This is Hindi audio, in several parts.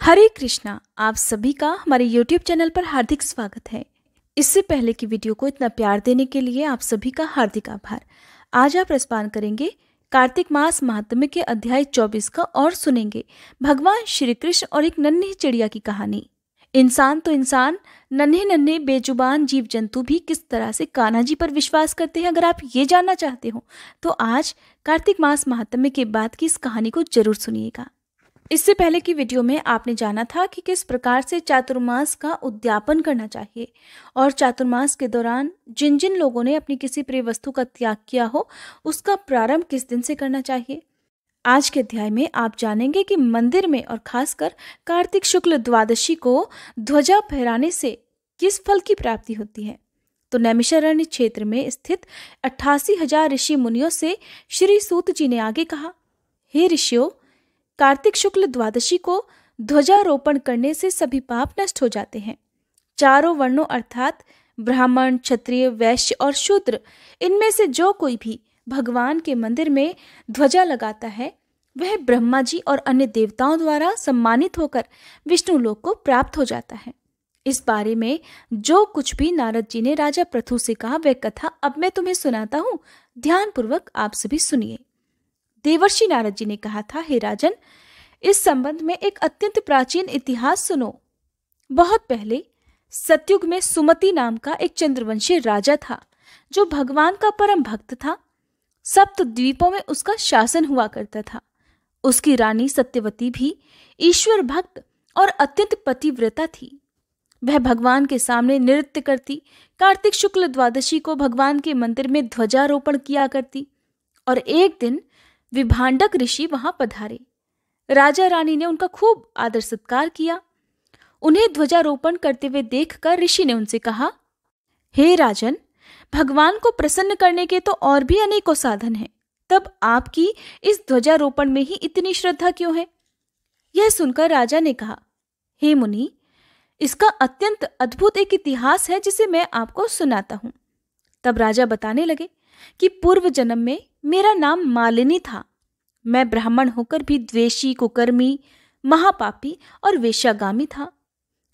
हरे कृष्णा। आप सभी का हमारे YouTube चैनल पर हार्दिक स्वागत है। इससे पहले की वीडियो को इतना प्यार देने के लिए आप सभी का हार्दिक आभार। आज आप रसपान करेंगे कार्तिक मास महात्म्य के अध्याय 24 का और सुनेंगे भगवान श्री कृष्ण और एक नन्ही चिड़िया की कहानी। इंसान तो इंसान, नन्हे नन्हे बेजुबान जीव जंतु भी किस तरह से कान्हा जी पर विश्वास करते हैं, अगर आप ये जानना चाहते हो तो आज कार्तिक मास महात्म्य के बाद की इस कहानी को जरूर सुनिएगा। इससे पहले की वीडियो में आपने जाना था कि किस प्रकार से चातुर्मास का उद्यापन करना चाहिए और चातुर्मास के दौरान जिन जिन लोगों ने अपनी किसी प्रिय वस्तु का त्याग किया हो उसका प्रारंभ किस दिन से करना चाहिए। आज के अध्याय में आप जानेंगे कि मंदिर में और खासकर कार्तिक शुक्ल द्वादशी को ध्वजा फहराने से किस फल की प्राप्ति होती है। तो नैमिषारण्य क्षेत्र में स्थित 88,000 ऋषि मुनियों से श्री सूत जी ने आगे कहा, हे ऋषियों, कार्तिक शुक्ल द्वादशी को ध्वजारोपण करने से सभी पाप नष्ट हो जाते हैं। चारों वर्णों अर्थात ब्राह्मण, क्षत्रिय, वैश्य और शूद्र, इनमें से जो कोई भी भगवान के मंदिर में ध्वजा लगाता है वह ब्रह्मा जी और अन्य देवताओं द्वारा सम्मानित होकर विष्णु लोक को प्राप्त हो जाता है। इस बारे में जो कुछ भी नारद जी ने राजा पृथु से कहा वह कथा अब मैं तुम्हें सुनाता हूँ, ध्यानपूर्वक आप सभी सुनिए। देवर्षि नारद जी ने कहा था, हे राजन, इस संबंध में एक अत्यंत प्राचीन इतिहास सुनो। बहुत पहले सतयुग में सुमति नाम का एक चंद्रवंशी राजा था जो भगवान का परम भक्त था। सप्त द्वीपों में उसका शासन हुआ करता था। उसकी रानी सत्यवती भी ईश्वर भक्त और अत्यंत पतिव्रता थी। वह भगवान के सामने नृत्य करती, कार्तिक शुक्ल द्वादशी को भगवान के मंदिर में ध्वजारोपण किया करती और एक दिन विभांडक ऋषि वहां पधारे। राजा रानी ने उनका खूब आदर सत्कार किया। उन्हें ध्वजारोपण करते हुए देखकर ऋषि ने उनसे कहा, हे राजन, भगवान को प्रसन्न करने के तो और भी अनेकों साधन हैं, तब आपकी इस ध्वजारोपण में ही इतनी श्रद्धा क्यों है। यह सुनकर राजा ने कहा, हे मुनि, इसका अत्यंत अद्भुत एक इतिहास है जिसे मैं आपको सुनाता हूं। तब राजा बताने लगे कि पूर्व जन्म में मेरा नाम मालिनी था। मैं ब्राह्मण होकर भी द्वेषी, कुकर्मी, महापापी और वेश्यागामी था।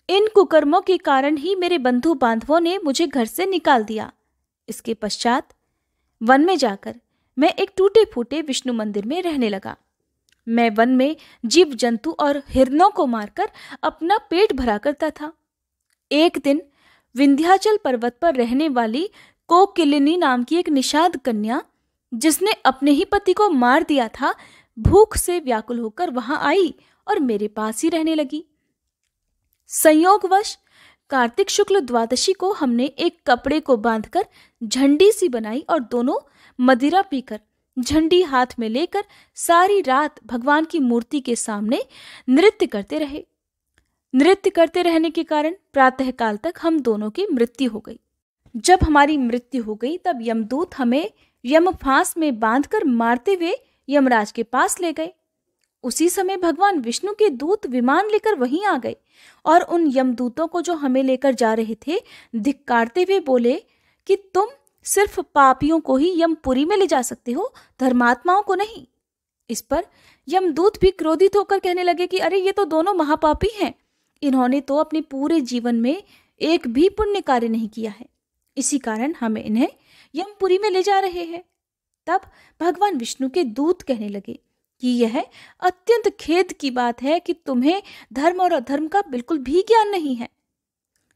इन कुकर्मों के कारण ही मेरे बंधु बांधवों ने मुझे घर से निकाल दिया। इसके पश्चात वन में जाकर मैं एक टूटे फूटे विष्णु मंदिर में रहने लगा। मैं वन में जीव जंतु और हिरणों को मारकर अपना पेट भरा करता था। एक दिन विंध्याचल पर्वत पर रहने वाली कोकिलिनी नाम की एक निषाद कन्या, जिसने अपने ही पति को मार दिया था, भूख से व्याकुल होकर वहां आई और मेरे पास ही रहने लगी। संयोगवश कार्तिक शुक्ल द्वादशी को हमने एक कपड़े को बांधकर झंडी सी बनाई और दोनों मदिरा पीकर झंडी हाथ में लेकर सारी रात भगवान की मूर्ति के सामने नृत्य करते रहे। नृत्य करते रहने के कारण प्रातःकाल तक हम दोनों की मृत्यु हो गई। जब हमारी मृत्यु हो गई तब यमदूत हमें यमफांस में बांधकर मारते हुए यमराज के पास ले गए। उसी समय भगवान विष्णु के दूत विमान लेकर वहीं आ गए और उन यमदूतों को जो हमें लेकर जा रहे थे धिक्कारते हुए बोले कि तुम सिर्फ पापियों को ही यमपुरी में ले जा सकते हो, धर्मात्माओं को नहीं। इस पर यमदूत भी क्रोधित होकर कहने लगे कि अरे, ये तो दोनों महापापी हैं। इन्होंने तो अपने पूरे जीवन में एक भी पुण्य कार्य नहीं किया है, इसी कारण हमें इन्हें यमपुरी में ले जा रहे हैं। तब भगवान विष्णु के दूत कहने लगे कि यह अत्यंत खेद की बात है कि तुम्हें धर्म और अधर्म का बिल्कुल भी ज्ञान नहीं है।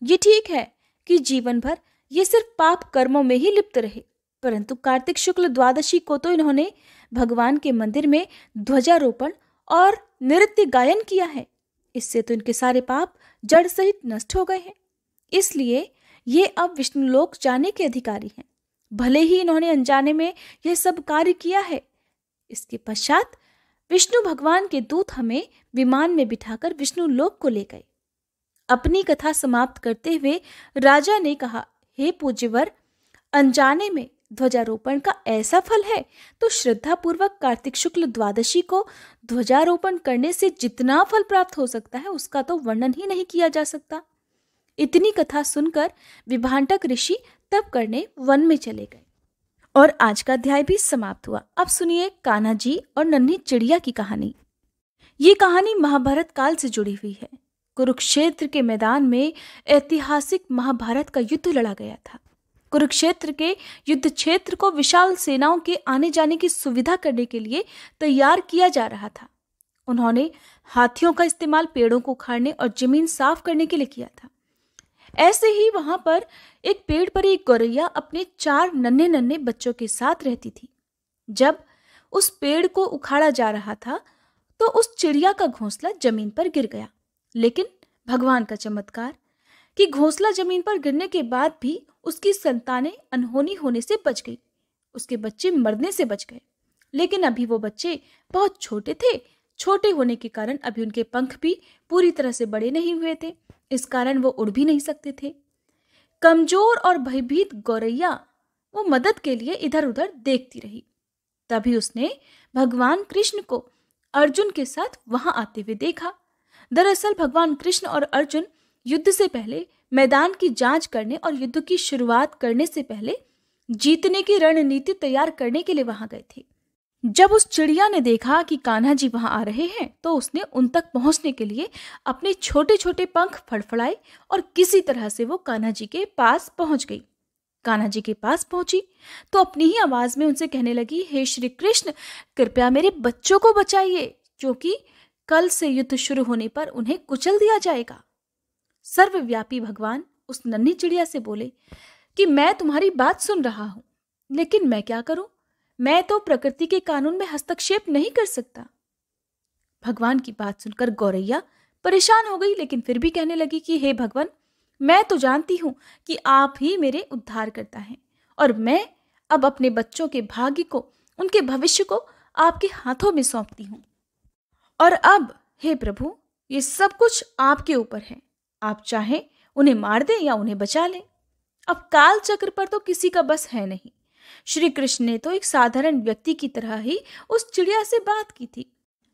ये ठीक है कि जीवन भर ये सिर्फ पाप कर्मों में ही लिप्त रहे, परंतु कार्तिक शुक्ल द्वादशी को तो इन्होंने भगवान के मंदिर में ध्वजारोपण और नृत्य गायन किया है। इससे तो इनके सारे पाप जड़ सहित नष्ट हो गए हैं। इसलिए ये अब विष्णु लोक जाने के अधिकारी हैं, भले ही इन्होंने अनजाने में यह सब कार्य किया है। इसके पश्चात विष्णु भगवान के दूत हमें विमान में बिठाकर विष्णु लोक को ले गए। अपनी कथा समाप्त करते हुए राजा ने कहा, हे पूज्यवर, अनजाने में ध्वजारोपण का ऐसा फल है तो श्रद्धा पूर्वक कार्तिक शुक्ल द्वादशी को ध्वजारोपण करने से जितना फल प्राप्त हो सकता है उसका तो वर्णन ही नहीं किया जा सकता। इतनी कथा सुनकर विभांडक ऋषि तप करने वन में चले गए और आज का अध्याय भी समाप्त हुआ। अब सुनिए कान्हा जी और नन्ही चिड़िया की कहानी। ये कहानी महाभारत काल से जुड़ी हुई है। कुरुक्षेत्र के मैदान में ऐतिहासिक महाभारत का युद्ध लड़ा गया था। कुरुक्षेत्र के युद्ध क्षेत्र को विशाल सेनाओं के आने जाने की सुविधा करने के लिए तैयार किया जा रहा था। उन्होंने हाथियों का इस्तेमाल पेड़ों को उखाड़ने और जमीन साफ करने के लिए किया था। ऐसे ही वहां पर एक पेड़ पर एक गौरैया अपने 4 नन्हे नन्हे बच्चों के साथ रहती थी। जब उस पेड़ को उखाड़ा जा रहा था तो उस चिड़िया का घोंसला जमीन पर गिर गया। लेकिन भगवान का चमत्कार कि घोंसला जमीन पर गिरने के बाद भी उसकी संतानें अनहोनी होने से बच गई। उसके बच्चे मरने से बच गए। लेकिन अभी वो बच्चे बहुत छोटे थे। छोटे होने के कारण अभी उनके पंख भी पूरी तरह से बड़े नहीं हुए थे। इस कारण वो उड़ भी नहीं सकते थे। कमजोर और भयभीत गौरैया वो मदद के लिए इधर उधर देखती रही। तभी उसने भगवान कृष्ण को अर्जुन के साथ वहां आते हुए देखा। दरअसल भगवान कृष्ण और अर्जुन युद्ध से पहले मैदान की जांच करने और युद्ध की शुरुआत करने से पहले जीतने की रणनीति तैयार करने के लिए वहां गए थे। जब उस चिड़िया ने देखा कि कान्हा जी वहां आ रहे हैं तो उसने उन तक पहुंचने के लिए अपने छोटे छोटे पंख फड़फड़ाए और किसी तरह से वो कान्हा जी के पास पहुंच गई। कान्हा जी के पास पहुंची तो अपनी ही आवाज में उनसे कहने लगी, हे श्री कृष्ण, कृपया मेरे बच्चों को बचाइए, क्योंकि कल से युद्ध शुरू होने पर उन्हें कुचल दिया जाएगा। सर्वव्यापी भगवान उस नन्ही चिड़िया से बोले कि मैं तुम्हारी बात सुन रहा हूं, लेकिन मैं क्या करूं? मैं तो प्रकृति के कानून में हस्तक्षेप नहीं कर सकता। भगवान की बात सुनकर गौरैया परेशान हो गई, लेकिन फिर भी कहने लगी कि हे भगवान, मैं तो जानती हूं कि आप ही मेरे उद्धार करता हैं और मैं अब अपने बच्चों के भाग्य को, उनके भविष्य को आपके हाथों में सौंपती हूं। और अब हे प्रभु, ये सब कुछ आपके ऊपर है। आप चाहें उन्हें मार दें या उन्हें बचा लें। अब काल चक्र पर तो किसी का बस है नहीं। श्री कृष्ण ने तो एक साधारण व्यक्ति की तरह ही उस चिड़िया से बात की थी,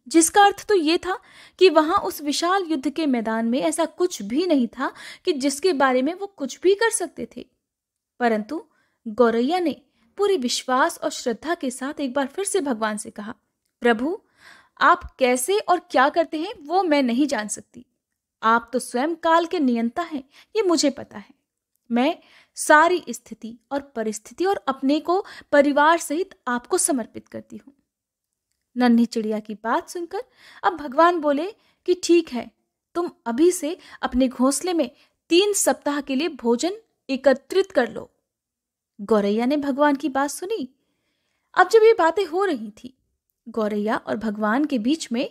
जिसका अर्थ तो ये था कि वहां उस विशाल युद्ध के मैदान में ऐसा कुछ भी नहीं था कि जिसके बारे में वो कुछ भी कर सकते थे। परंतु गौरैया ने पूरे विश्वास और श्रद्धा के साथ एक बार फिर से भगवान से कहा, प्रभु, आप कैसे और क्या करते हैं वो मैं नहीं जान सकती। आप तो स्वयं काल के नियंता हैं, ये मुझे पता है। मैं सारी स्थिति और परिस्थिति और अपने को परिवार सहित आपको समर्पित करती हूँ। नन्ही चिड़िया की बात सुनकर अब भगवान बोले कि ठीक है, तुम अभी से अपने घोंसले में 3 सप्ताह के लिए भोजन एकत्रित कर लो। गौरैया ने भगवान की बात सुनी। अब जब ये बातें हो रही थी गौरैया और भगवान के बीच में,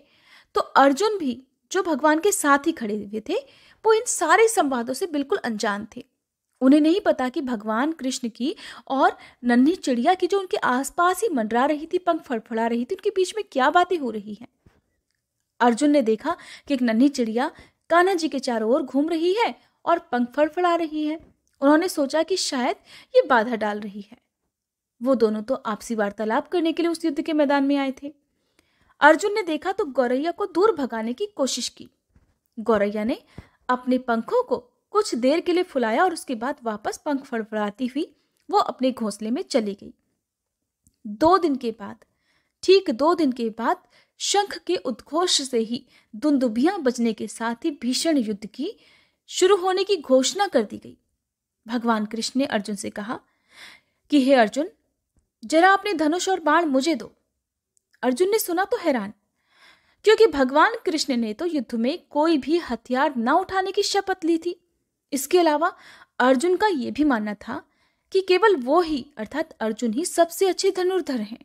तो अर्जुन भी जो भगवान के साथ ही खड़े हुए थे वो इन सारे संवादों से बिल्कुल अनजान थे। उन्हें नहीं पता कि भगवान कृष्ण की और नन्ही चिड़िया की जो उनके आसपास ही मंडरा रही थी, पंख फड़फड़ा रही थी, उनके बीच में क्या बातें हो रही हैं। अर्जुन ने देखा कि एक नन्ही चिड़िया कान्हा जी के चारों ओर घूम रही है और पंख फड़फड़ा रही है। उन्होंने सोचा कि शायद ये बाधा डाल रही है। वो दोनों तो आपसी वार्तालाप करने के लिए उस युद्ध के मैदान में आए थे। अर्जुन ने देखा तो गौरैया को दूर भगाने की कोशिश की। गौरैया ने अपने पंखों को कुछ देर के लिए फुलाया और उसके बाद वापस पंख फड़फड़ाती हुई वो अपने घोंसले में चली गई। 2 दिन के बाद, ठीक 2 दिन के बाद शंख के उद्घोष से ही दुंदुभियां बजने के साथ ही भीषण युद्ध की शुरू होने की घोषणा कर दी गई। भगवान कृष्ण ने अर्जुन से कहा कि हे अर्जुन, जरा अपने धनुष और बाण मुझे दो। अर्जुन ने सुना तो हैरान, क्योंकि भगवान कृष्ण ने तो युद्ध में कोई भी हथियार न उठाने की शपथ ली थी। इसके अलावा अर्जुन का यह भी मानना था कि केवल वो ही, अर्थात अर्जुन ही सबसे अच्छे धनुर्धर हैं।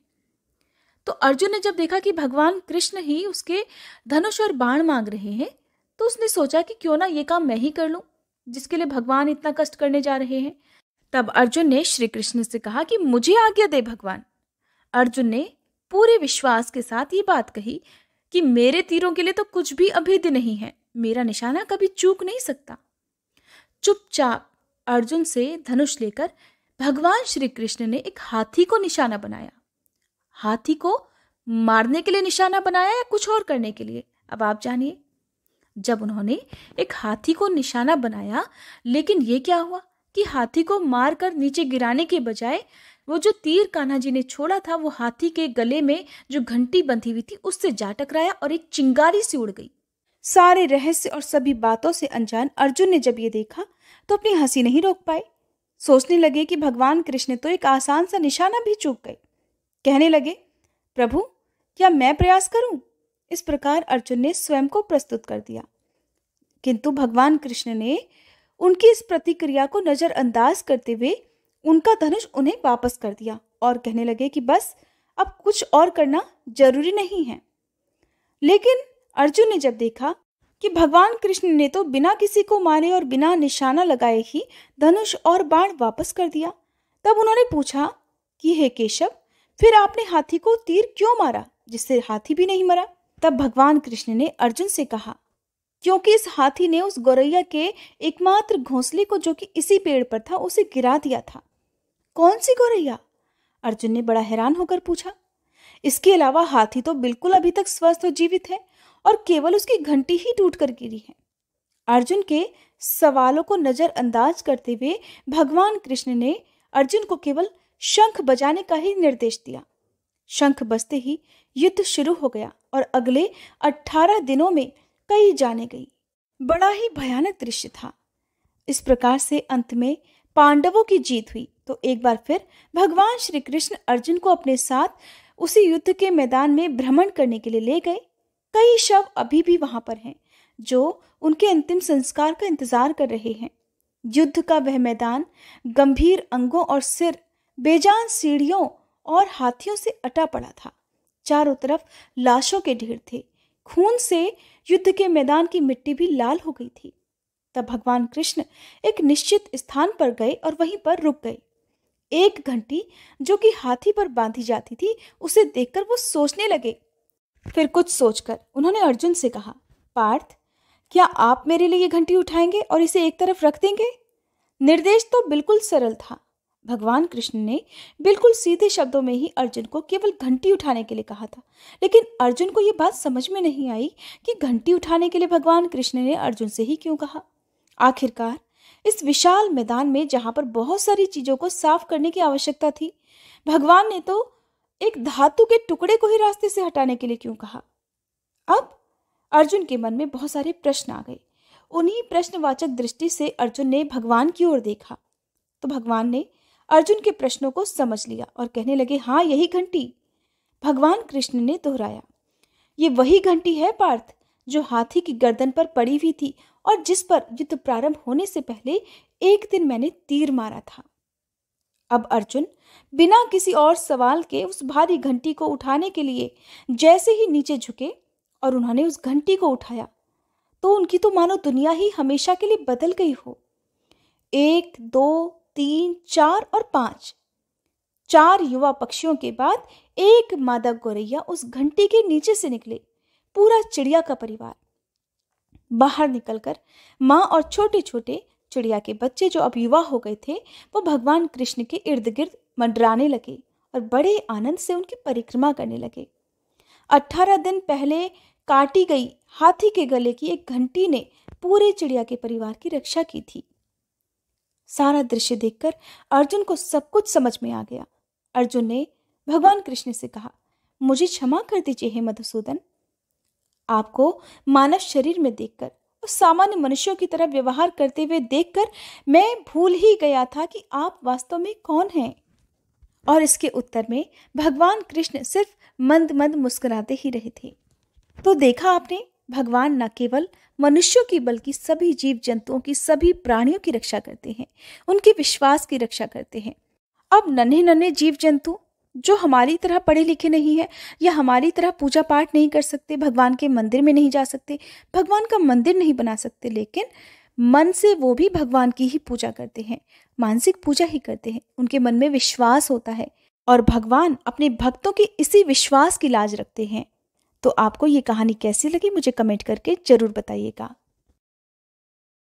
तो अर्जुन ने जब देखा कि भगवान कृष्ण ही उसके धनुष और बाण मांग रहे हैं, तो उसने सोचा कि क्यों ना ये काम मैं ही कर लूं, जिसके लिए भगवान इतना कष्ट करने जा रहे हैं। तब अर्जुन ने श्री कृष्ण से कहा कि मुझे आज्ञा दे भगवान। अर्जुन ने पूरे विश्वास के साथ ये बात कही कि मेरे तीरों के लिए तो कुछ भी अभेद्य नहीं है, मेरा निशाना कभी चूक नहीं सकता। चुपचाप अर्जुन से धनुष लेकर भगवान श्री कृष्ण ने एक हाथी को निशाना बनाया। हाथी को मारने के लिए निशाना बनाया या कुछ और करने के लिए, अब आप जानिए। जब उन्होंने एक हाथी को निशाना बनाया, लेकिन ये क्या हुआ कि हाथी को मारकर नीचे गिराने के बजाय वो जो तीर कान्हा जी ने छोड़ा था वो हाथी के गले में जो घंटी बंधी हुई थी उससे जा टकराया और एक चिंगारी सी उड़ गई। सारे रहस्य और सभी बातों से अनजान अर्जुन ने जब ये देखा तो अपनी हंसी नहीं रोक पाए। सोचने लगे कि भगवान कृष्ण तो एक आसान सा निशाना भी चूक गए। कहने लगे, प्रभु क्या मैं प्रयास करूं? इस प्रकार अर्जुन ने स्वयं को प्रस्तुत कर दिया, किंतु भगवान कृष्ण ने उनकी इस प्रतिक्रिया को नजरअंदाज करते हुए उनका धनुष उन्हें वापस कर दिया और कहने लगे कि बस अब कुछ और करना जरूरी नहीं है। लेकिन अर्जुन ने जब देखा कि भगवान कृष्ण ने तो बिना किसी को मारे और बिना निशाना लगाए ही धनुष और बाण वापस कर दिया, तब उन्होंने पूछा कि हे केशव, फिर आपने हाथी को तीर क्यों मारा जिससे हाथी भी नहीं मरा? तब भगवान कृष्ण ने अर्जुन से कहा, क्योंकि इस हाथी ने उस गौरैया के एकमात्र घोंसले को जो कि इसी पेड़ पर था उसे गिरा दिया था। कौन सी गौरैया? अर्जुन ने बड़ा हैरान होकर पूछा। इसके अलावा हाथी तो बिल्कुल अभी तक स्वस्थ और जीवित है और केवल उसकी घंटी ही टूटकर गिरी है। अर्जुन के सवालों को नजरअंदाज करते हुए भगवान कृष्ण ने अर्जुन को केवल शंख बजाने का ही निर्देश दिया। शंख बजते ही युद्ध शुरू हो गया और अगले 18 दिनों में कई जाने गई। बड़ा ही भयानक दृश्य था। इस प्रकार से अंत में पांडवों की जीत हुई तो एक बार फिर भगवान श्री कृष्ण अर्जुन को अपने साथ उसी युद्ध के मैदान में भ्रमण करने के लिए ले गए। कई शव अभी भी वहां पर हैं जो उनके अंतिम संस्कार का इंतजार कर रहे हैं। युद्ध का वह मैदान गंभीर अंगों और सिर, बेजान सीढ़ियों और हाथियों से अटा पड़ा था। चारों तरफ लाशों के ढेर थे। खून से युद्ध के मैदान की मिट्टी भी लाल हो गई थी। तब भगवान कृष्ण एक निश्चित स्थान पर गए और वहीं पर रुक गए। एक घंटी जो कि हाथी पर बांधी जाती थी उसे देखकर वो सोचने लगे। फिर कुछ सोचकर उन्होंने अर्जुन से कहा, पार्थ, क्या आप मेरे लिए ये घंटी उठाएंगे और इसे एक तरफ रख देंगे? निर्देश तो बिल्कुल सरल था। भगवान कृष्ण ने बिल्कुल सीधे शब्दों में ही अर्जुन को केवल घंटी उठाने के लिए कहा था, लेकिन अर्जुन को यह बात समझ में नहीं आई कि घंटी उठाने के लिए भगवान कृष्ण ने अर्जुन से ही क्यों कहा। आखिरकार इस विशाल मैदान में जहां पर बहुत सारी चीजों को साफ करने की आवश्यकता थी, भगवान ने तो एक धातु के टुकड़े को ही रास्ते से हटाने के लिए क्यों कहा? अब अर्जुन के मन में बहुत सारे प्रश्न आ गए। उन्हीं प्रश्नवाचक दृष्टि से अर्जुन ने भगवान की ओर देखा तो भगवान ने अर्जुन के प्रश्नों को समझ लिया और कहने लगे, हाँ, यही घंटी। भगवान कृष्ण ने दोहराया, ये वही घंटी है पार्थ जो हाथी की गर्दन पर पड़ी हुई थी और जिस पर युद्ध प्रारंभ होने से पहले एक दिन मैंने तीर मारा था। अब अर्जुन बिना किसी और सवाल के उस भारी घंटी को उठाने के लिए जैसे ही नीचे झुके और उन्होंने उस घंटी को उठाया तो उनकी तो मानो दुनिया ही हमेशा के लिए बदल गई हो। 1, 2, 3, 4 और 5 4 युवा पक्षियों के बाद एक मादा गौरैया उस घंटी के नीचे से निकले। पूरा चिड़िया का परिवार बाहर निकलकर माँ और छोटे छोटे चिड़िया के बच्चे जो अब युवा हो गए थे वो भगवान कृष्ण के इर्द गिर्द मंडराने लगे और बड़े आनंद से उनकी परिक्रमा करने लगे। 18 दिन पहले काटी गई हाथी के गले की एक घंटी ने पूरे चिड़िया के परिवार की रक्षा की थी। सारा दृश्य देखकर अर्जुन को सब कुछ समझ में आ गया। अर्जुन ने भगवान कृष्ण से कहा, मुझे क्षमा कर दीजिए हे मधुसूदन। आपको मानव शरीर में देखकर और सामान्य मनुष्यों की तरह व्यवहार करते हुए देखकर मैं भूल ही गया था कि आप वास्तव में कौन हैं। और इसके उत्तर में भगवान कृष्ण सिर्फ मंद मंद मुस्कुराते ही रहे थे। तो देखा आपने, भगवान न केवल मनुष्यों की बल्कि सभी जीव जंतुओं की, सभी प्राणियों की रक्षा करते हैं, उनके विश्वास की रक्षा करते हैं। अब नन्हे नन्हे जीव जंतु जो हमारी तरह पढ़े लिखे नहीं है या हमारी तरह पूजा पाठ नहीं कर सकते, भगवान के मंदिर में नहीं जा सकते, भगवान का मंदिर नहीं बना सकते, लेकिन मन से वो भी भगवान की ही पूजा करते हैं, मानसिक पूजा ही करते हैं। उनके मन में विश्वास होता है और भगवान अपने भक्तों के इसी विश्वास की लाज रखते हैं। तो आपको ये कहानी कैसी लगी मुझे कमेंट करके जरूर बताइएगा।